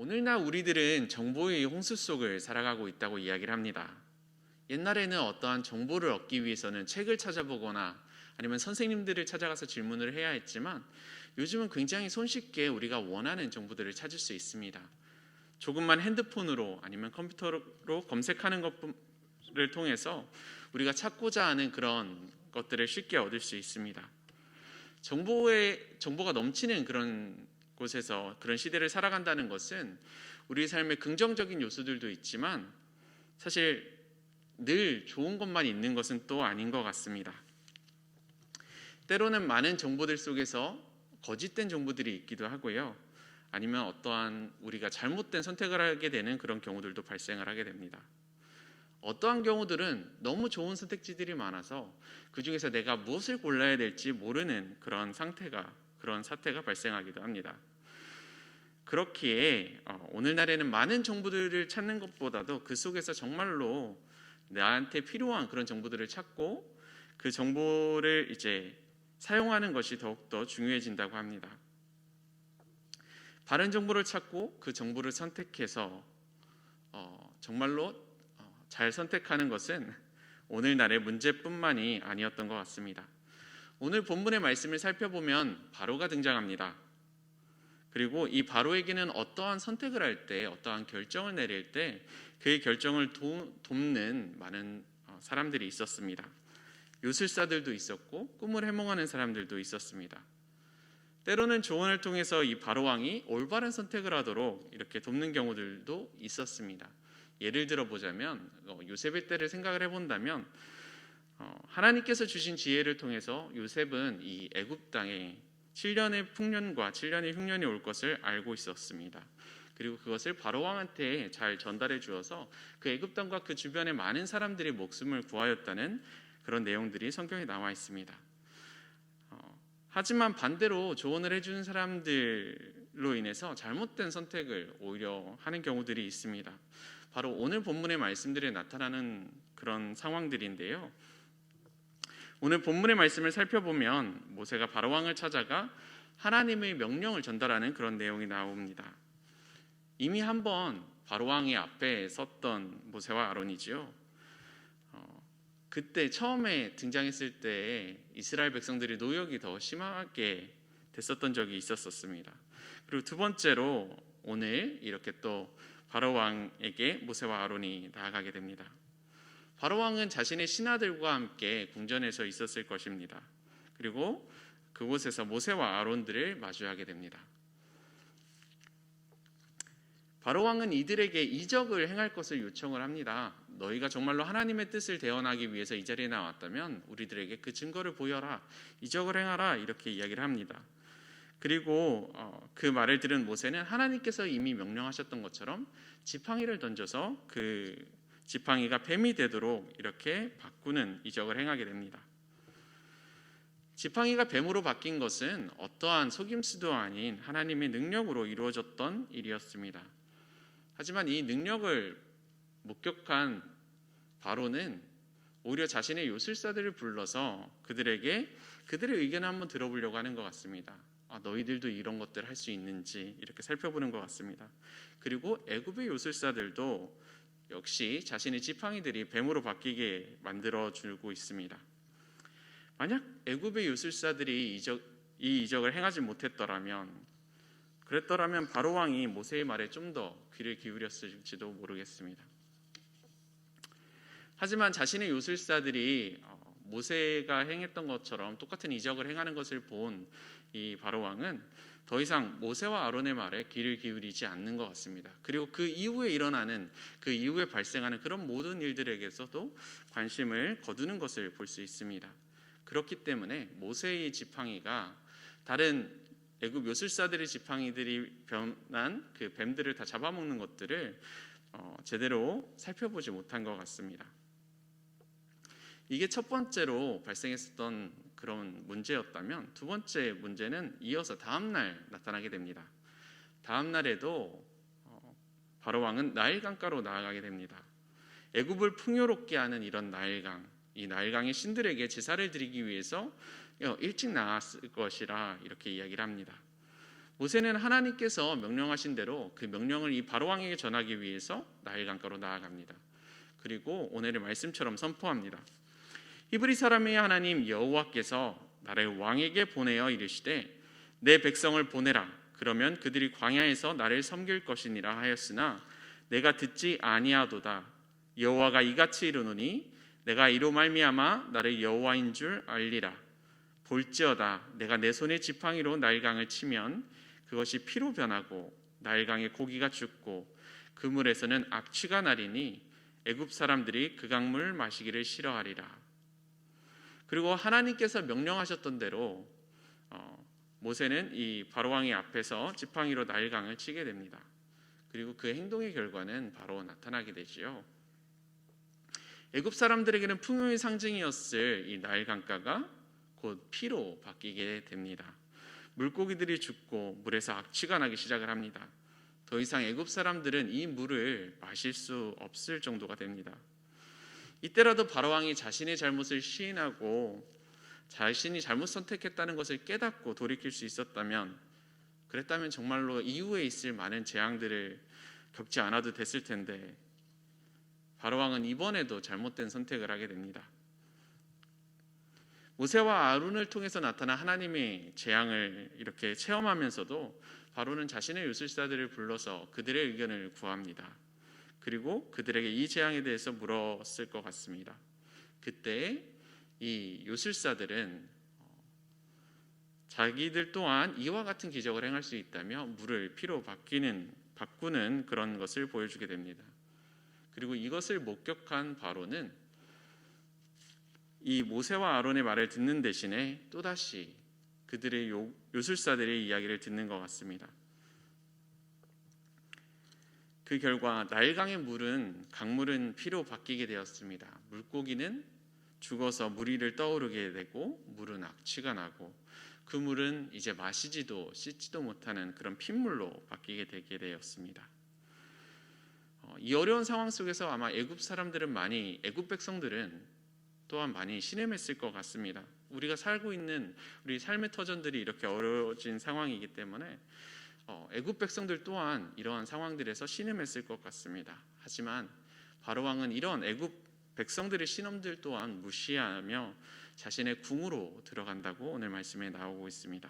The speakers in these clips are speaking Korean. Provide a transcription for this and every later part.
오늘날 우리들은 정보의 홍수 속을 살아가고 있다고 이야기를 합니다. 옛날에는 어떠한 정보를 얻기 위해서는 책을 찾아보거나 아니면 선생님들을 찾아가서 질문을 해야 했지만 요즘은 굉장히 손쉽게 우리가 원하는 정보들을 찾을 수 있습니다. 조금만 핸드폰으로 아니면 컴퓨터로 검색하는 것을 통해서 우리가 찾고자 하는 그런 것들을 쉽게 얻을 수 있습니다. 정보가 넘치는 그런 곳에서 그런 시대를 살아간다는 것은 우리 삶에 긍정적인 요소들도 있지만 사실 늘 좋은 것만 있는 것은 또 아닌 것 같습니다. 때로는 많은 정보들 속에서 거짓된 정보들이 있기도 하고요. 아니면 어떠한 우리가 잘못된 선택을 하게 되는 그런 경우들도 발생을 하게 됩니다. 어떠한 경우들은 너무 좋은 선택지들이 많아서 그 중에서 내가 무엇을 골라야 될지 모르는 그런 사태가 발생하기도 합니다. 그렇기에 오늘날에는 많은 정보들을 찾는 것보다도 그 속에서 정말로 나한테 필요한 그런 정보들을 찾고 그 정보를 이제 사용하는 것이 더욱더 중요해진다고 합니다. 바른 정보를 찾고 그 정보를 선택해서 정말로 잘 선택하는 것은 오늘날의 문제뿐만이 아니었던 것 같습니다. 오늘 본문의 말씀을 살펴보면 바로가 등장합니다. 그리고 이 바로에게는 어떠한 선택을 할 때, 어떠한 결정을 내릴 때 그의 결정을 돕는 많은 사람들이 있었습니다. 요술사들도 있었고 꿈을 해몽하는 사람들도 있었습니다. 때로는 조언을 통해서 이 바로왕이 올바른 선택을 하도록 이렇게 돕는 경우들도 있었습니다. 예를 들어 보자면 요셉의 때를 생각을 해본다면 하나님께서 주신 지혜를 통해서 요셉은 이 애굽 땅에 7년의 풍년과 7년의 흉년이 올 것을 알고 있었습니다. 그리고 그것을 바로왕한테 잘 전달해 주어서 그 애굽 땅과 그 주변의 많은 사람들이 목숨을 구하였다는 그런 내용들이 성경에 나와 있습니다. 하지만 반대로 조언을 해주는 사람들로 인해서 잘못된 선택을 오히려 하는 경우들이 있습니다. 바로 오늘 본문의 말씀들에 나타나는 그런 상황들인데요. 오늘 본문의 말씀을 살펴보면 모세가 바로왕을 찾아가 하나님의 명령을 전달하는 그런 내용이 나옵니다. 이미 한번 바로왕의 앞에 섰던 모세와 아론이지요. 그때 처음에 등장했을 때 이스라엘 백성들이 노역이 더 심하게 됐었던 적이 있었습니다. 그리고 두 번째로 오늘 이렇게 또 바로왕에게 모세와 아론이 나아가게 됩니다. 바로왕은 자신의 신하들과 함께 궁전에서 있었을 것입니다. 그리고 그곳에서 모세와 아론들을 마주하게 됩니다. 바로왕은 이들에게 이적을 행할 것을 요청을 합니다. 너희가 정말로 하나님의 뜻을 대언하기 위해서 이 자리에 나왔다면 우리들에게 그 증거를 보여라, 이적을 행하라, 이렇게 이야기를 합니다. 그리고 그 말을 들은 모세는 하나님께서 이미 명령하셨던 것처럼 지팡이를 던져서 그 지팡이가 뱀이 되도록 이렇게 바꾸는 이적을 행하게 됩니다. 지팡이가 뱀으로 바뀐 것은 어떠한 속임수도 아닌 하나님의 능력으로 이루어졌던 일이었습니다. 하지만 이 능력을 목격한 바로는 오히려 자신의 요술사들을 불러서 그들에게 그들의 의견을 한번 들어보려고 하는 것 같습니다. 너희들도 이런 것들 할 수 있는지 이렇게 살펴보는 것 같습니다. 그리고 애굽의 요술사들도 역시 자신의 지팡이들이 뱀으로 바뀌게 만들어주고 있습니다. 만약 애굽의 요술사들이 이 이적을 행하지 그랬더라면 바로왕이 모세의 말에 좀 더 귀를 기울였을지도 모르겠습니다. 하지만 자신의 요술사들이 모세가 행했던 것처럼 똑같은 이적을 행하는 것을 본 이 바로왕은 더 이상 모세와 아론의 말에 귀를 기울이지 않는 것 같습니다. 그리고 그 이후에 발생하는 그런 모든 일들에게서도 관심을 거두는 것을 볼 수 있습니다. 그렇기 때문에 모세의 지팡이가 다른 애굽 요술사들의 지팡이들이 변한 그 뱀들을 다 잡아먹는 것들을 제대로 살펴보지 못한 것 같습니다. 이게 첫 번째로 발생했었던 그런 문제였다면 두 번째 문제는 이어서 다음 날 나타나게 됩니다. 다음 날에도 바로왕은 나일강가로 나아가게 됩니다. 애굽을 풍요롭게 하는 이런 나일강, 이 나일강의 신들에게 제사를 드리기 위해서 일찍 나왔을 것이라 이렇게 이야기를 합니다. 모세는 하나님께서 명령하신 대로 그 명령을 이 바로왕에게 전하기 위해서 나일 강가로 나아갑니다. 그리고 오늘의 말씀처럼 선포합니다. 히브리 사람의 하나님 여호와께서 나를 왕에게 보내어 이르시되 내 백성을 보내라. 그러면 그들이 광야에서 나를 섬길 것이니라 하였으나 내가 듣지 아니하도다. 여호와가 이같이 이르노니 내가 이로 말미암아 나를 여호와인 줄 알리라. 볼지어다 내가 내 손의 지팡이로 나일강을 치면 그것이 피로 변하고 나일강의 고기가 죽고 그 물에서는 악취가 나리니 애굽 사람들이 그 강물 마시기를 싫어하리라. 그리고 하나님께서 명령하셨던 대로 모세는 이 바로왕의 앞에서 지팡이로 나일강을 치게 됩니다. 그리고 그 행동의 결과는 바로 나타나게 되지요. 애굽 사람들에게는 풍요의 상징이었을 이 나일강가가 곧 피로 바뀌게 됩니다. 물고기들이 죽고 물에서 악취가 나기 시작을 합니다. 더 이상 애굽 사람들은 이 물을 마실 수 없을 정도가 됩니다. 이때라도 바로왕이 자신의 잘못을 시인하고 자신이 잘못 선택했다는 것을 깨닫고 돌이킬 수 있었다면, 그랬다면 정말로 이후에 있을 많은 재앙들을 겪지 않아도 됐을 텐데 바로왕은 이번에도 잘못된 선택을 하게 됩니다. 모세와 아론을 통해서 나타난 하나님의 재앙을 이렇게 체험하면서도 바로는 자신의 요술사들을 불러서 그들의 의견을 구합니다. 그리고 그들에게 이 재앙에 대해서 물었을 것 같습니다. 그때 이 요술사들은 자기들 또한 이와 같은 기적을 행할 수 있다며 물을 피로 바꾸는 그런 것을 보여주게 됩니다. 그리고 이것을 목격한 바로는 이 모세와 아론의 말을 듣는 대신에 또다시 그들의 요술사들의 이야기를 듣는 것 같습니다. 그 결과 나일강의 강물은 피로 바뀌게 되었습니다. 물고기는 죽어서 물 위를 떠오르게 되고 물은 악취가 나고 그 물은 이제 마시지도 씻지도 못하는 그런 핏물로 바뀌게 되게 되었습니다. 이 어려운 상황 속에서 아마 애굽 백성들은 또한 많이 신음했을 것 같습니다. 우리가 살고 있는 우리 삶의 터전들이 이렇게 어려워진 상황이기 때문에 애굽 백성들 또한 이러한 상황들에서 신음했을 것 같습니다. 하지만 바로왕은 이런 애굽 백성들의 신음들 또한 무시하며 자신의 궁으로 들어간다고 오늘 말씀에 나오고 있습니다.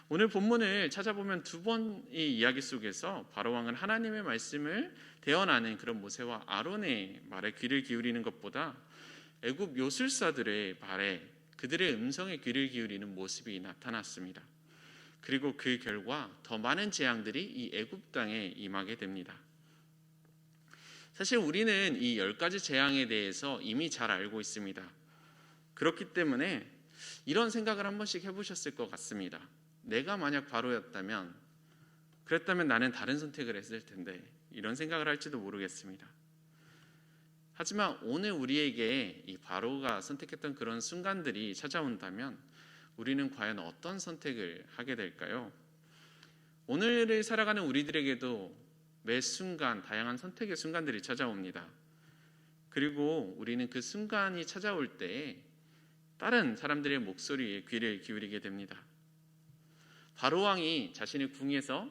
오늘 본문을 찾아보면 두 번의 이야기 속에서 바로왕은 하나님의 말씀을 대언하는 그런 모세와 아론의 말에 귀를 기울이는 것보다 애굽 요술사들의 말에 그들의 음성에 귀를 기울이는 모습이 나타났습니다. 그리고 그 결과 더 많은 재앙들이 이 애굽 땅에 임하게 됩니다. 사실 우리는 이 10가지 재앙에 대해서 이미 잘 알고 있습니다. 그렇기 때문에 이런 생각을 한 번씩 해보셨을 것 같습니다. 내가 만약 바로였다면, 그랬다면 나는 다른 선택을 했을 텐데, 이런 생각을 할지도 모르겠습니다. 하지만 오늘 우리에게 이 바로가 선택했던 그런 순간들이 찾아온다면 우리는 과연 어떤 선택을 하게 될까요? 오늘을 살아가는 우리들에게도 매 순간 다양한 선택의 순간들이 찾아옵니다. 그리고 우리는 그 순간이 찾아올 때 다른 사람들의 목소리에 귀를 기울이게 됩니다. 바로왕이 자신의 궁에서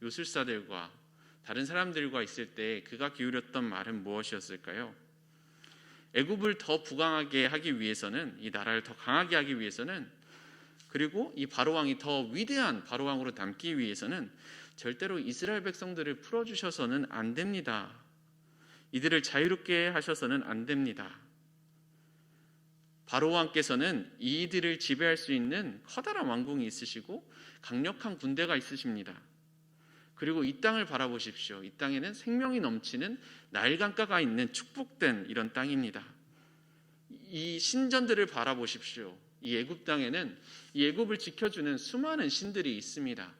요술사들과 다른 사람들과 있을 때 그가 기울였던 말은 무엇이었을까요? 애굽을 더 부강하게 하기 위해서는, 이 나라를 더 강하게 하기 위해서는, 그리고 이 바로왕이 더 위대한 바로왕으로 남기 위해서는 절대로 이스라엘 백성들을 풀어주셔서는 안 됩니다. 이들을 자유롭게 하셔서는 안 됩니다. 바로왕께서는 이들을 지배할 수 있는 커다란 왕궁이 있으시고 강력한 군대가 있으십니다. 그리고 이 땅을 바라보십시오. 이 땅에는 생명이 넘치는 나일강가가 있는 축복된 이런 땅입니다. 이 신전들을 바라보십시오. 이 애굽 땅에는 이 애굽을 지켜주는 수많은 신들이 있습니다.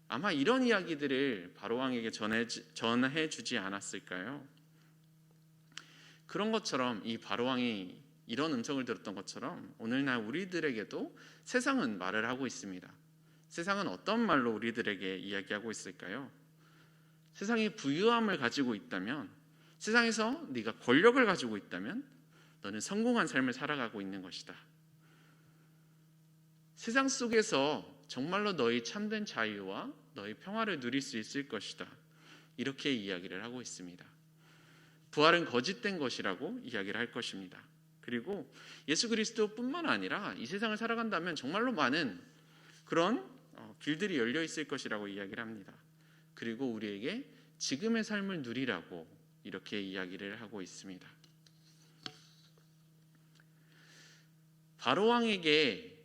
아마 이런 이야기들을 바로왕에게 전해주지 않았을까요? 그런 것처럼 이 바로왕이 이런 음성을 들었던 것처럼 오늘날 우리들에게도 세상은 말을 하고 있습니다. 세상은 어떤 말로 우리들에게 이야기하고 있을까요? 세상이 부유함을 가지고 있다면, 세상에서 네가 권력을 가지고 있다면 너는 성공한 삶을 살아가고 있는 것이다. 세상 속에서 정말로 너희 참된 자유와 너희 평화를 누릴 수 있을 것이다. 이렇게 이야기를 하고 있습니다. 부활은 거짓된 것이라고 이야기를 할 것입니다. 그리고 예수 그리스도뿐만 아니라 이 세상을 살아간다면 정말로 많은 그런 길들이 열려 있을 것이라고 이야기를 합니다. 그리고 우리에게 지금의 삶을 누리라고 이렇게 이야기를 하고 있습니다. 바로 왕에게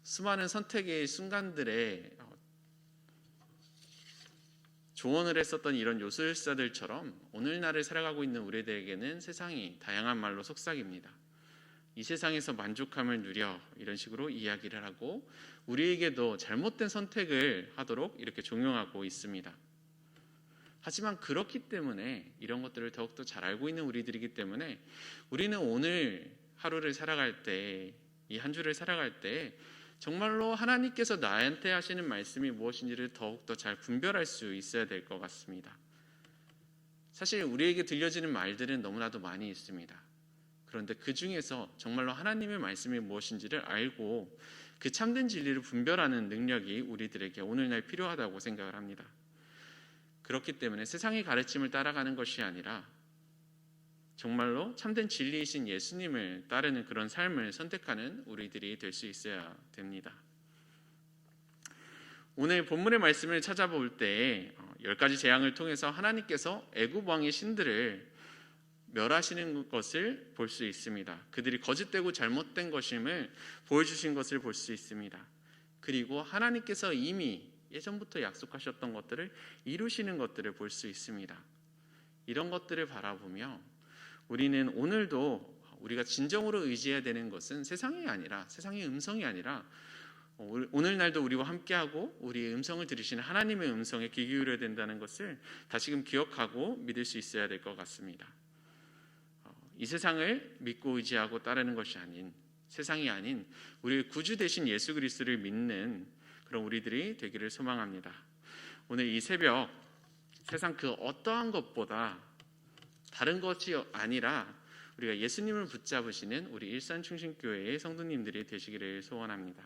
수많은 선택의 순간들에 조언을 했었던 이런 요술사들처럼 오늘날을 살아가고 있는 우리들에게는 세상이 다양한 말로 속삭입니다. 이 세상에서 만족함을 누려 이런 식으로 이야기를 하고 우리에게도 잘못된 선택을 하도록 이렇게 종용하고 있습니다. 하지만 그렇기 때문에 이런 것들을 더욱더 잘 알고 있는 우리들이기 때문에 우리는 오늘 하루를 살아갈 때, 이 한 주를 살아갈 때 정말로 하나님께서 나한테 하시는 말씀이 무엇인지를 더욱더 잘 분별할 수 있어야 될 것 같습니다. 사실 우리에게 들려지는 말들은 너무나도 많이 있습니다. 그런데 그 중에서 정말로 하나님의 말씀이 무엇인지를 알고 그 참된 진리를 분별하는 능력이 우리들에게 오늘날 필요하다고 생각을 합니다. 그렇기 때문에 세상의 가르침을 따라가는 것이 아니라 정말로 참된 진리이신 예수님을 따르는 그런 삶을 선택하는 우리들이 될 수 있어야 됩니다. 오늘 본문의 말씀을 찾아볼 때 10가지 재앙을 통해서 하나님께서 애굽 왕의 신들을 멸하시는 것을 볼 수 있습니다. 그들이 거짓되고 잘못된 것임을 보여주신 것을 볼 수 있습니다. 그리고 하나님께서 이미 예전부터 약속하셨던 것들을 이루시는 것들을 볼 수 있습니다. 이런 것들을 바라보며 우리는 오늘도 우리가 진정으로 의지해야 되는 것은 세상이 아니라, 세상의 음성이 아니라 오늘날도 우리와 함께하고 우리의 음성을 들으시는 하나님의 음성에 귀 기울여야 된다는 것을 다시금 기억하고 믿을 수 있어야 될 것 같습니다. 이 세상을 믿고 의지하고 따르는 것이 아닌, 세상이 아닌 우리의 구주 되신 예수 그리스도를 믿는 그런 우리들이 되기를 소망합니다. 오늘 이 새벽 세상 그 어떠한 것보다 다른 것이 아니라 우리가 예수님을 붙잡으시는 우리 일산충신교회의 성도님들이 되시기를 소원합니다.